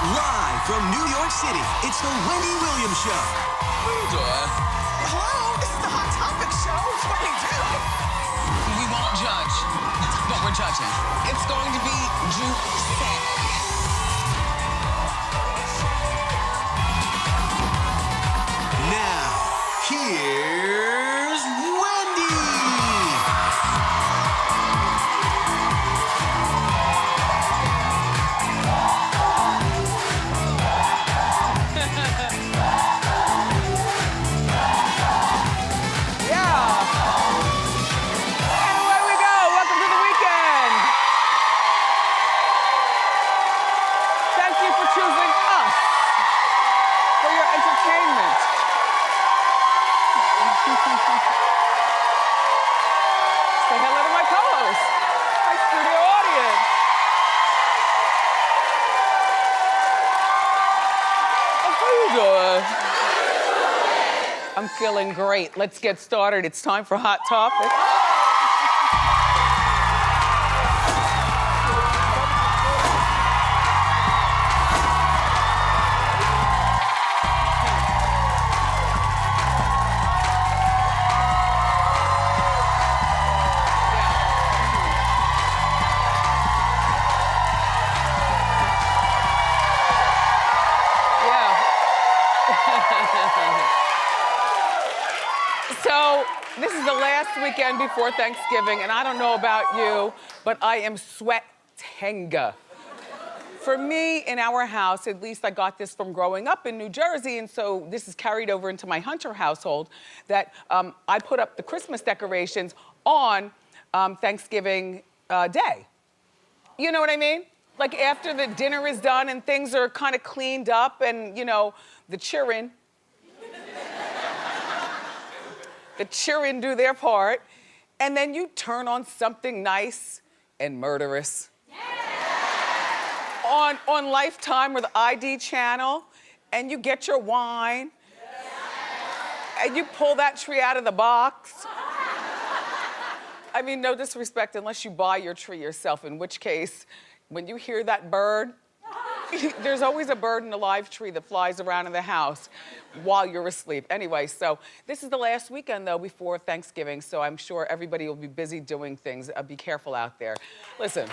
Live from New York City, it's the Wendy Williams Show. Hello, this is the Hot Topic Show. It's what we do. We won't judge, but we're judging. It's going to be juicy. Now, here's Wendy. Say hello to my co-host, my studio audience. How you doing? I'm feeling great. Let's get started. It's time for Hot Topic. So, this is the last weekend before Thanksgiving, and I don't know about you, but I am sweating. For me, in our house, at least I got this from growing up in New Jersey, and so this is carried over into my Hunter household, that I put up the Christmas decorations on Thanksgiving Day. You know what I mean? Like after the dinner is done and things are kind of cleaned up and, you know, the children do their part, and then you turn on something nice and murderous. Yeah. On Lifetime or the ID channel, and you get your wine, and you pull that tree out of the box. I mean, no disrespect unless you buy your tree yourself, in which case, when you hear that bird, there's always a bird in a live tree that flies around in the house while you're asleep. Anyway, so this is the last weekend, though, before Thanksgiving, so I'm sure everybody will be busy doing things. Be careful out there. Listen.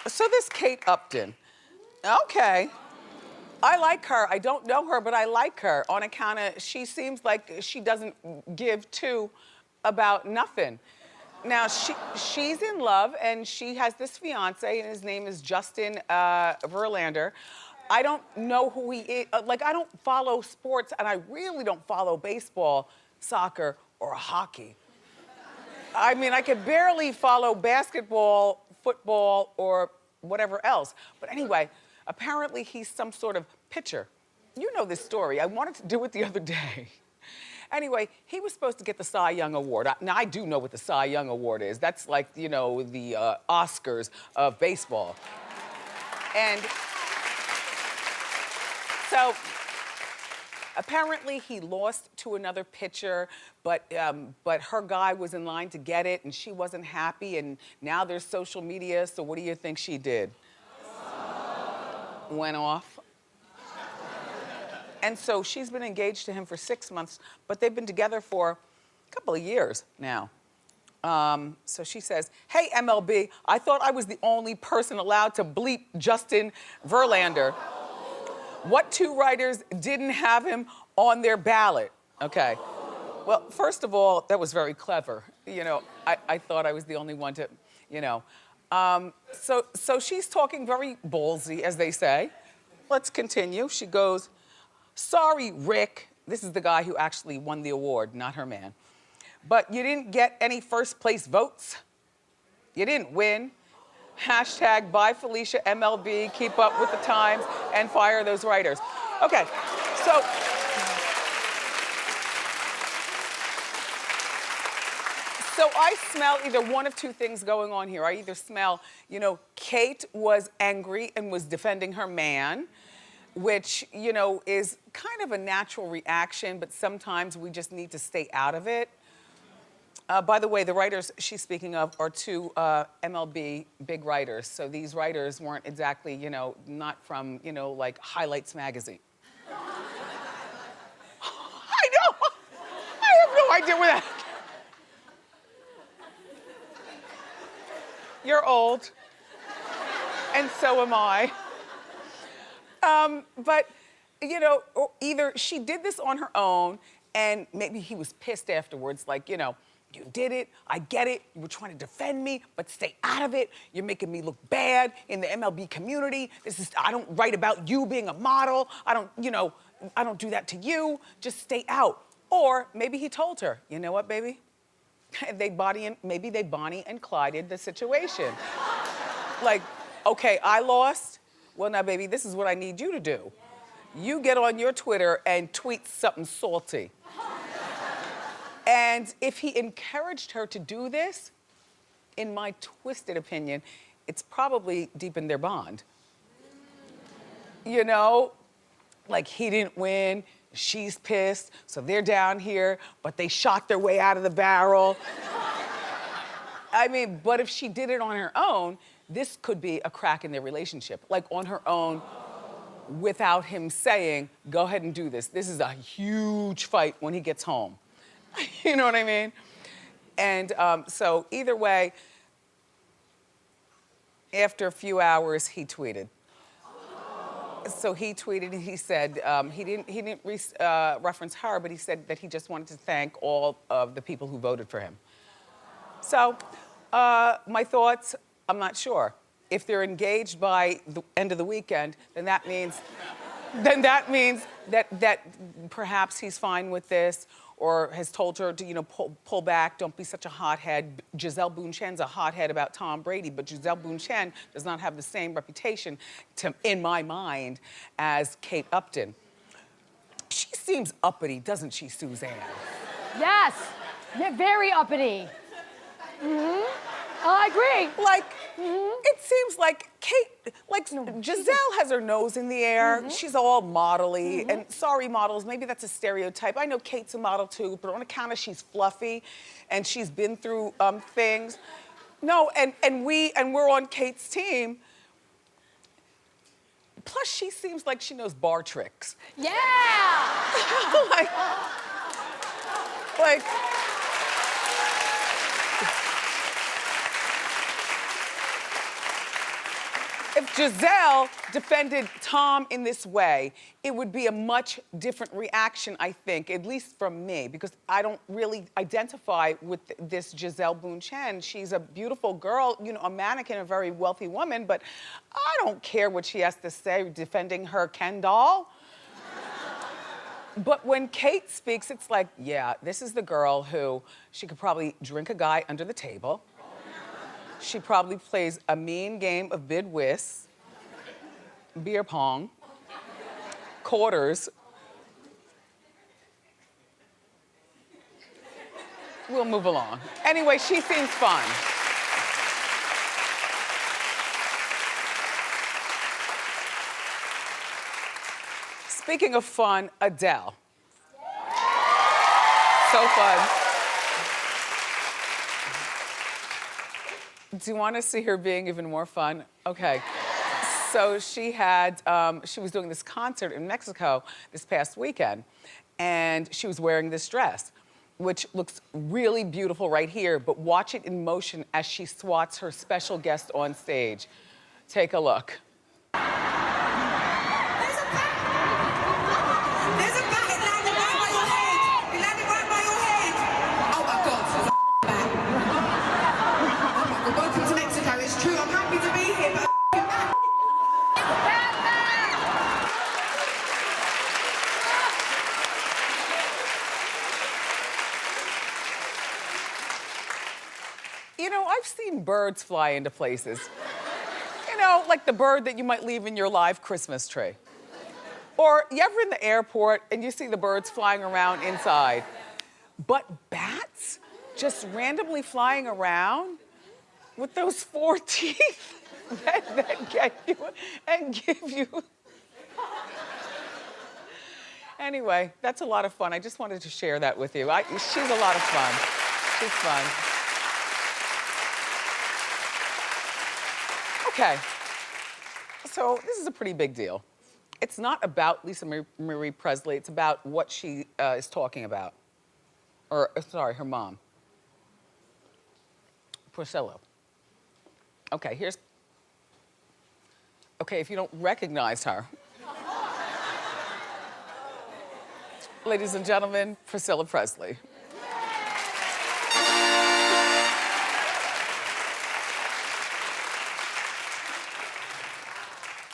So this Kate Upton, okay. I like her. I don't know her, but I like her on account of she seems like she doesn't give two about nothing. Now, she's in love, and she has this fiance, and his name is Justin Verlander. I don't know who he is. Like, I don't follow sports, and I really don't follow baseball, soccer, or hockey. I mean, I could barely follow basketball, football, or whatever else. But anyway, apparently he's some sort of pitcher. You know this story. I wanted to do it the other day. Anyway, he was supposed to get the Cy Young Award. Now, I do know what the Cy Young Award is. That's like, you know, the Oscars of baseball. And so, apparently he lost to another pitcher, but her guy was in line to get it, and she wasn't happy, and now there's social media, so what do you think she did? Went off. And so she's been engaged to him for 6 months, but they've been together for a couple of years now. So she says, hey, MLB, I thought I was the only person allowed to bleep Justin Verlander. What two writers didn't have him on their ballot? Okay. Well, first of all, that was very clever. You know, I thought I was the only one to, you know. So she's talking very ballsy, as they say. Let's continue. She goes, sorry, Rick. This is the guy who actually won the award, not her man. But you didn't get any first place votes. You didn't win. Hashtag bye Felicia MLB, keep up with the times, and fire those writers. Okay, so I smell either one of two things going on here. I either smell, you know, Kate was angry and was defending her man, which, you know, is kind of a natural reaction, but sometimes we just need to stay out of it. By the way, the writers she's speaking of are two MLB big writers. So these writers weren't exactly, you know, not from, you know, like Highlights magazine. I know. I have no idea where that. You're old, and so am I. But, you know, either she did this on her own, and maybe he was pissed afterwards, like, you know, you did it, I get it, you were trying to defend me, but stay out of it. You're making me look bad in the MLB community. I don't write about you being a model. I don't, you know, I don't do that to you. Just stay out. Or maybe he told her, you know what, baby? Maybe they Bonnie and Clyded the situation. Like, okay, I lost. Well, now, baby, this is what I need you to do. You get on your Twitter and tweet something salty. And if he encouraged her to do this, in my twisted opinion, it's probably deepened their bond. You know, like he didn't win, she's pissed, so they're down here, but they shot their way out of the barrel. I mean, but if she did it on her own, this could be a crack in their relationship. Like on her own, without him saying, go ahead and do this. This is a huge fight when he gets home. You know what I mean? And so either way, after a few hours, he tweeted. So he tweeted and he said, he didn't reference her, but he said that he just wanted to thank all of the people who voted for him. So my thoughts, I'm not sure. If they're engaged by the end of the weekend, then that means that perhaps he's fine with this, or has told her to, you know, pull back, don't be such a hothead. Gisele Bündchen's a hothead about Tom Brady, but Gisele Bündchen does not have the same reputation, in my mind, as Kate Upton. She seems uppity, doesn't she, Suzanne? Yes, yeah, very uppity. I agree. Like, it seems like Kate, like Giselle has her nose in the air. She's all modelly, and sorry models, maybe that's a stereotype. I know Kate's a model too, but on account of she's fluffy and she's been through things. No, and we're on Kate's team. Plus, she seems like she knows bar tricks. Yeah! like, if Giselle defended Tom in this way, it would be a much different reaction, I think, at least from me, because I don't really identify with this Gisele Bündchen. She's a beautiful girl, you know, a mannequin, a very wealthy woman, but I don't care what she has to say defending her Ken doll. But when Kate speaks, it's like, yeah, this is the girl who, she could probably drink a guy under the table. She probably plays a mean game of bid whist, beer pong, quarters. We'll move along. Anyway, she seems fun. Speaking of fun, Adele. So fun. Do you want to see her being even more fun? Okay. So she was doing this concert in Mexico this past weekend, and she was wearing this dress, which looks really beautiful right here, but watch it in motion as she swats her special guest on stage. Take a look. There's a bat! There's a bat! It landed right by your head! It landed right by your head! Oh my God, there's a bat. Oh my God, welcome to Mexico. It's true, I'm happy to be here, but a bat. You know, I've seen birds fly into places. You know, like the bird that you might leave in your live Christmas tree. Or you ever in the airport and you see the birds flying around inside. But bats just randomly flying around with those 4 teeth that get you and give you. Anyway, that's a lot of fun. I just wanted to share that with you. She's a lot of fun. She's fun. Okay. So this is a pretty big deal. It's not about Lisa Marie Presley. It's about what she is talking about. Or, sorry, her mom. Priscilla. Okay, here's... Okay, if you don't recognize her. Ladies and gentlemen, Priscilla Presley.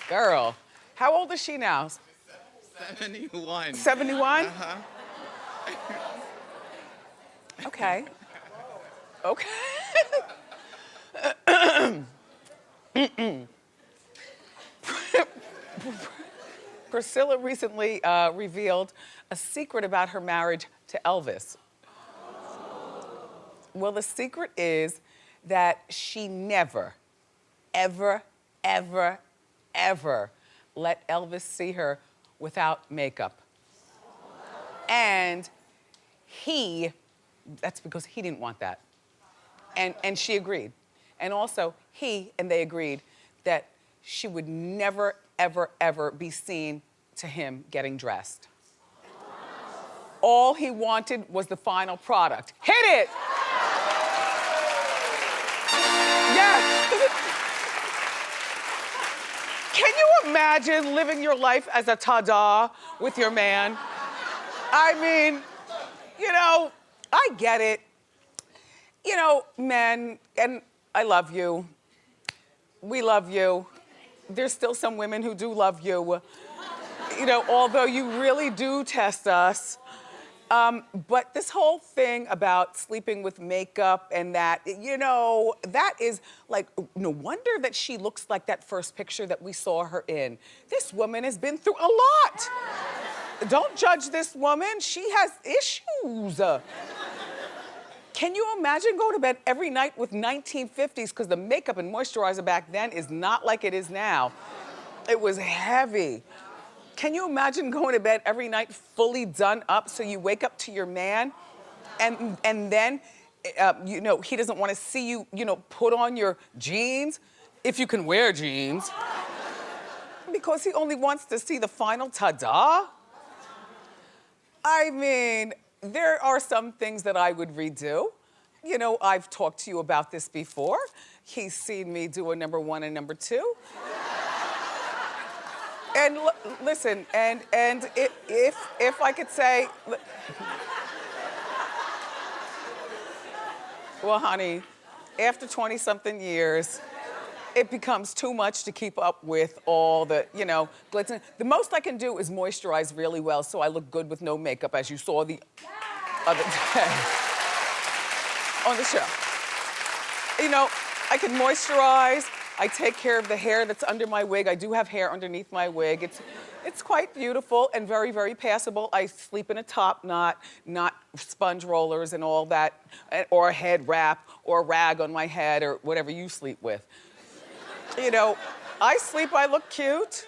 Girl, how old is she now? 71. 71? Uh-huh. Okay. Okay. Priscilla recently revealed a secret about her marriage to Elvis. Well, the secret is that she never, ever, ever, ever let Elvis see her without makeup. And that's because he didn't want that. And she agreed. And also, they agreed that she would never, ever, ever be seen to him getting dressed. All he wanted was the final product. Hit it! Yes! Can you imagine living your life as a ta-da with your man? I mean, you know, I get it. You know, men, and I love you. We love you. There's still some women who do love you. You know, although you really do test us. But this whole thing about sleeping with makeup and that, you know, that is like, no wonder that she looks like that first picture that we saw her in. This woman has been through a lot. Don't judge this woman. She has issues. Can you imagine going to bed every night with 1950s? Because the makeup and moisturizer back then is not like it is now. It was heavy. Can you imagine going to bed every night fully done up so you wake up to your man and then, you know, he doesn't want to see you, you know, put on your jeans, if you can wear jeans, because he only wants to see the final ta-da? I mean, there are some things that I would redo. You know, I've talked to you about this before. He's seen me do a #1 and #2. And listen, and if I could say, well, honey, after 20-something years, it becomes too much to keep up with all the, you know, glitz. The most I can do is moisturize really well so I look good with no makeup, as you saw the other day on the show. You know, I can moisturize. I take care of the hair that's under my wig. I do have hair underneath my wig. It's quite beautiful and very, very passable. I sleep in a top knot, not sponge rollers and all that, or a head wrap, or a rag on my head, or whatever you sleep with. You know, I sleep, I look cute.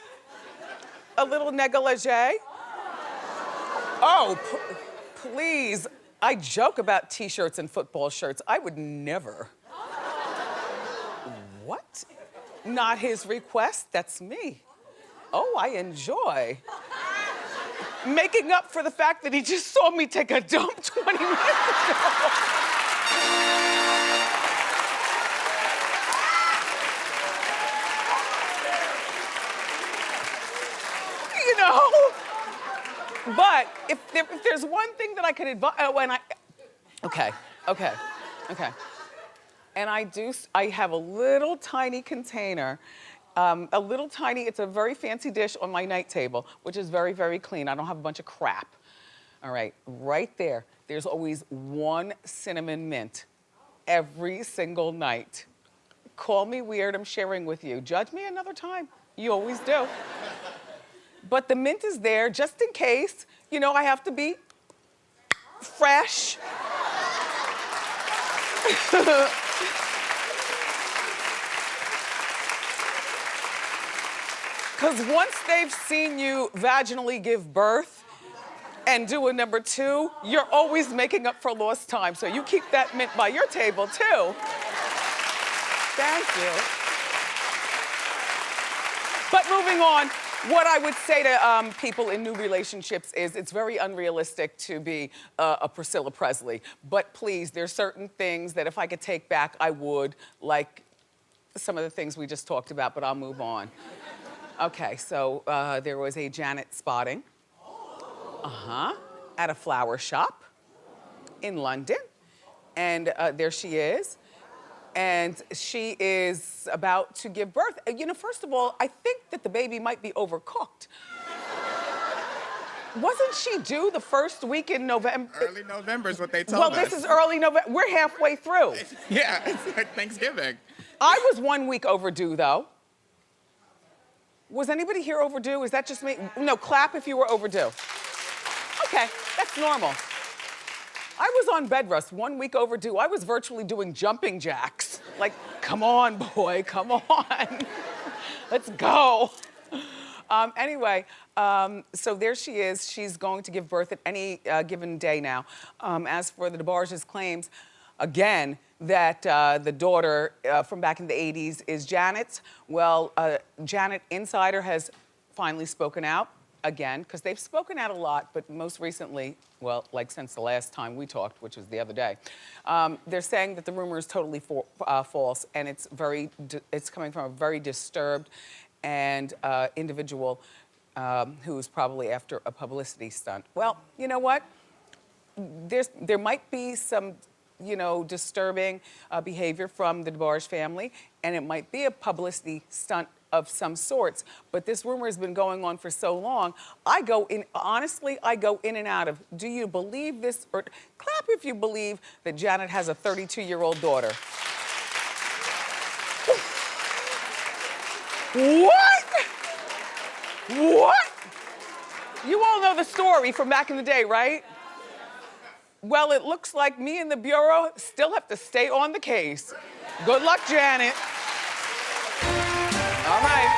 A little negligee. Oh, please. I joke about t-shirts and football shirts. I would never. What? Not his request, that's me. Oh, I enjoy making up for the fact that he just saw me take a dump 20 minutes ago. You know? But if there's one thing that I could advise, okay. And I have a little tiny container, it's a very fancy dish on my night table, which is very, very clean. I don't have a bunch of crap. All right, right there, there's always 1 cinnamon mint every single night. Call me weird, I'm sharing with you. Judge me another time, you always do. But the mint is there just in case, you know, I have to be fresh. Because once they've seen you vaginally give birth and doing number 2, you're always making up for lost time. So you keep that mint by your table, too. Thank you. But moving on, what I would say to people in new relationships is it's very unrealistic to be a Priscilla Presley. But please, there's certain things that if I could take back, I would, like some of the things we just talked about, but I'll move on. Okay, so there was a Janet spotting. At a flower shop in London. And there she is. And she is about to give birth. You know, first of all, I think that the baby might be overcooked. Wasn't she due the first week in November? Early November is what they told us. Well, this is early November. We're halfway through. Yeah, it's like Thanksgiving. I was 1 week overdue, though. Was anybody here overdue? Is that just me? No, clap if you were overdue. Okay, that's normal. I was on bed rest 1 week overdue. I was virtually doing jumping jacks. Like, come on, boy, come on. Let's go. Anyway, so there she is. She's going to give birth at any given day now. As for the DeBarge's claims, again, that the daughter from back in the 80s is Janet's. Well, Janet Insider has finally spoken out. Again, because they've spoken out a lot, but most recently, well, like since the last time we talked, which was the other day, they're saying that the rumor is totally false, and it's coming from a very disturbed and individual who's probably after a publicity stunt. Well, you know what? There might be some, you know, disturbing behavior from the DeBarge family, and it might be a publicity stunt of some sorts, but this rumor has been going on for so long. Honestly, I go in and out of, do you believe this? Or clap if you believe that Janet has a 32-year-old daughter. What? What? You all know the story from back in the day, right? Well, it looks like me and the Bureau still have to stay on the case. Good luck, Janet. All right.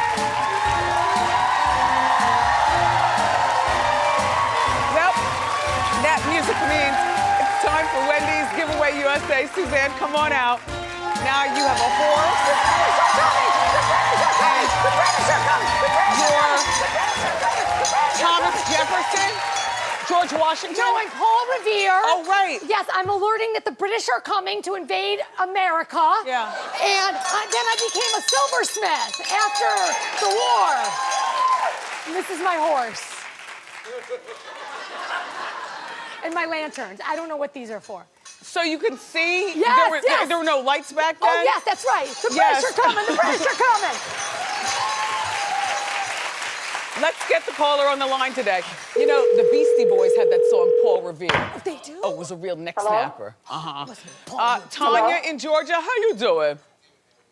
Well, that music means it's time for Wendy's Giveaway USA. Suzanne, come on out. Now you have a horse. Your Thomas Jefferson, George Washington. No, I'm Paul Revere. Oh, right. Yes, I'm alerting that the British are coming to invade America. Yeah. And then I became a silversmith after the war. And this is my horse. And my lanterns. I don't know what these are for. So you can see? Yes, yes. There were no lights back then? Oh, yes, that's right. The British are coming. The British are coming. Let's get the caller on the line today. You know, the Beastie Boys had that song, Paul Revere. Oh, they do? Oh, it was a real neck snapper. Paul. Tanya in Georgia, how you doing?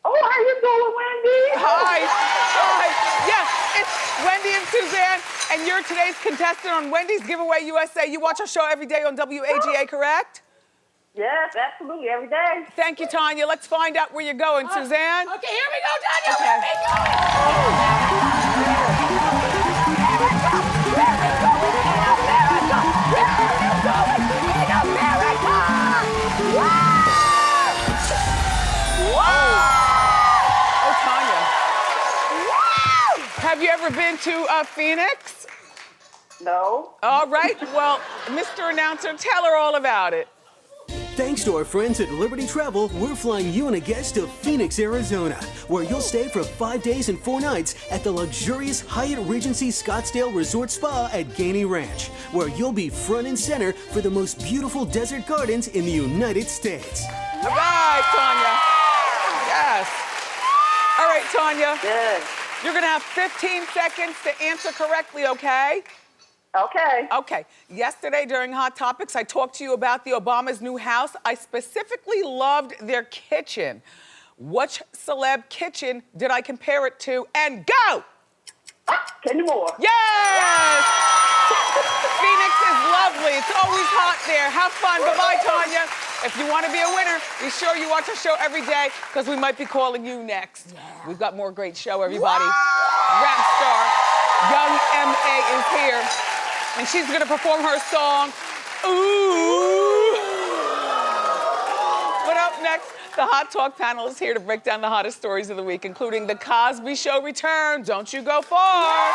Oh, how you doing, Wendy? Hi. Hi. Yeah, it's Wendy and Suzanne, and you're today's contestant on Wendy's Giveaway USA. You watch our show every day on WAGA, correct? Yes, absolutely, every day. Thank you, Tanya. Let's find out where you're going, Suzanne. Okay, here we go, Tanya. Okay. Here we go. Oh, Tanya. Have you ever been to Phoenix? No. All right. Well, Mr. Announcer, tell her all about it. Thanks to our friends at Liberty Travel, we're flying you and a guest to Phoenix, Arizona, where you'll stay for 5 days and 4 nights at the luxurious Hyatt Regency Scottsdale Resort Spa at Gainey Ranch, where you'll be front and center for the most beautiful desert gardens in the United States. All right, Tanya. Yes. All right, Tanya. Good. You're going to have 15 seconds to answer correctly, okay? Okay. Okay. Yesterday during Hot Topics, I talked to you about the Obama's new house. I specifically loved their kitchen. Which celeb kitchen did I compare it to? And go! Kenny Moore. Yes! Phoenix is lovely. It's always hot there. Have fun. Bye-bye, Tanya. If you want to be a winner, be sure you watch our show every day because we might be calling you next. Yeah. We've got more great show, everybody. Rap star, Young M.A. is here. And she's gonna perform her song, Ooh. But up next, the Hot Talk panel is here to break down the hottest stories of the week, including The Cosby Show return. Don't you go far.